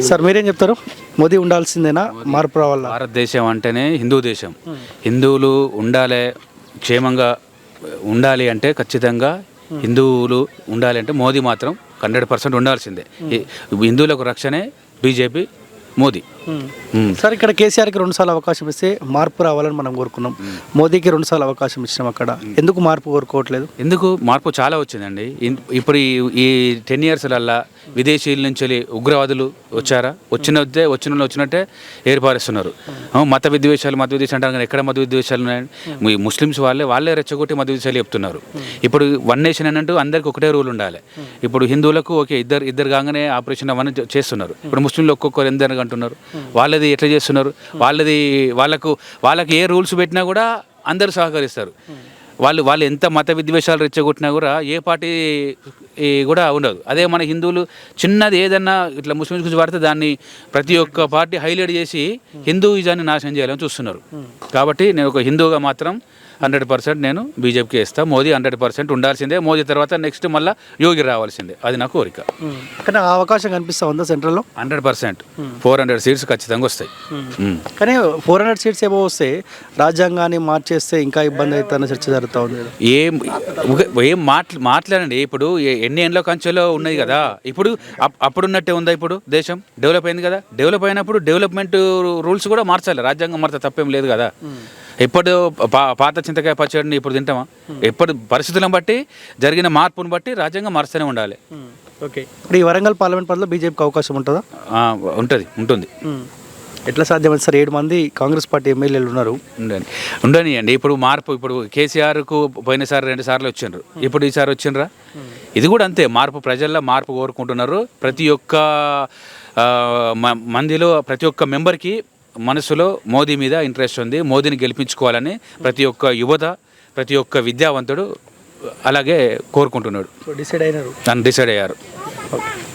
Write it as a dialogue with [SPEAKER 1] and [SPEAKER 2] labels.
[SPEAKER 1] Sir మీరేం చెప్తారు? మోదీ ఉండాల్సిందేనా, మార్పు రావాలా?
[SPEAKER 2] భారతదేశం అంటేనే హిందూ దేశం. హిందువులు ఉండాలి, క్షేమంగా ఉండాలి అంటే ఖచ్చితంగా హిందువులు ఉండాలి అంటే మోదీ మాత్రం 100% ఉండాల్సిందే. హిందువులకు రక్షణే బీజేపీ, మోదీ.
[SPEAKER 1] సార్ ఇక్కడ కేసీఆర్కి 2 సార్లు అవకాశం ఇస్తే మార్పు రావాలని మనం కోరుకున్నాం. మోదీకి 2 సార్లు అవకాశం ఇచ్చినాం. అక్కడ ఎందుకు మార్పు కోరుకోవట్లేదు?
[SPEAKER 2] ఎందుకు మార్పు చాలా వచ్చిందండి. ఇప్పుడు ఈ 10 ఇయర్స్లల్లా విదేశీయుల నుంచి ఉగ్రవాదులు వచ్చారా? వచ్చినట్టే ఏర్పారుస్తున్నారు. మత విద్వేషాలు అంటారు కానీ ఎక్కడ మత విద్వేషాలు ఉన్నాయండి? ముస్లిమ్స్ వాళ్ళే రెచ్చగొట్టి మత విద్వేషాలు చెప్తున్నారు. ఇప్పుడు వన్ నేషన్ అన్నట్టు అందరికి ఒకటే రూల్ ఉండాలి. ఇప్పుడు హిందువులకు ఓకే ఇద్దరు కాగానే ఆపరేషన్ అవన్నీ చేస్తున్నారు. ఇప్పుడు ముస్లింలు ఒక్కొక్కరు ఎందరు అంటున్నారు. వాళ్ళది ఎట్లా చేస్తున్నారు? వాళ్ళకి ఏ రూల్స్ పెట్టినా కూడా అందరూ సహకరిస్తారు. వాళ్ళు ఎంత మత విద్వేషాలు రెచ్చగొట్టినా కూడా ఏ పార్టీ కూడా ఉండదు. అదే మన హిందువులు చిన్నది ఏదన్నా ఇట్లా ముస్లిమ్స్ గురించి పడితే దాన్ని ప్రతి ఒక్క పార్టీ హైలైట్ చేసి హిందూయిజాన్ని నాశనం చేయాలని చూస్తున్నారు. కాబట్టి నేను ఒక హిందువుగా మాత్రం 100% నేను బీజేపీకి వేస్తాను. మోదీ 100% ఉండాల్సిందే. మోదీ తర్వాత నెక్స్ట్ మళ్ళీ యోగి రావాల్సిందే. అది నా కోరిక.
[SPEAKER 1] కానీ ఆ అవకాశం కనిపిస్తా ఉందా సెంట్రల్లో?
[SPEAKER 2] 100% 400 సీట్స్ ఖచ్చితంగా వస్తాయి.
[SPEAKER 1] కానీ 400 సీట్స్ ఏమో వస్తే రాజ్యాంగాన్ని మార్చేస్తే ఇంకా ఇబ్బంది అవుతుందని చర్చ జరుగుతూ ఉంది.
[SPEAKER 2] ఏం మాట్లాడండి. ఇప్పుడు ఎన్ని ఏళ్ళ కంచెలో ఉన్నాయి కదా. ఇప్పుడు అప్పుడున్నట్టే ఉందా? ఇప్పుడు దేశం డెవలప్ అయింది కదా. డెవలప్ అయినప్పుడు డెవలప్మెంట్ రూల్స్ కూడా మార్చాలి. రాజ్యాంగం మార్చే తప్పేం లేదు కదా. ఎప్పుడు పాత చింతకాయ పచ్చడిని ఇప్పుడు తింటామా? ఎప్పుడు పరిస్థితులను బట్టి జరిగిన మార్పును బట్టి రాజ్యాంగం మారుస్తూనే ఉండాలి.
[SPEAKER 1] ఓకే. ఇప్పుడు ఈ వరంగల్ పార్లమెంట్ పరిధిలో బీజేపీకి అవకాశం ఉంటుందా?
[SPEAKER 2] ఉంటుంది.
[SPEAKER 1] ఎట్లా సాధ్యమైంది సార్? 7 మంది కాంగ్రెస్ పార్టీ ఎమ్మెల్యేలు ఉన్నారు.
[SPEAKER 2] ఉండనియండి. ఇప్పుడు మార్పు, ఇప్పుడు కేసీఆర్కు పోయినసారి 2 సార్లు వచ్చిండ్రు. ఇప్పుడు ఈసారి వచ్చిండ్రా? ఇది కూడా అంతే. మార్పు, ప్రజల్లో మార్పు కోరుకుంటున్నారు. ప్రతి ఒక్క మందిలో ప్రతి ఒక్క మెంబర్కి మనసులో మోదీ మీద ఇంట్రెస్ట్ ఉంది. మోదీని గెలిపించుకోవాలని ప్రతి ఒక్క యువత, ప్రతి ఒక్క విద్యావంతుడు అలాగే కోరుకుంటున్నాడు.
[SPEAKER 1] డిసైడ్ అయ్యారు.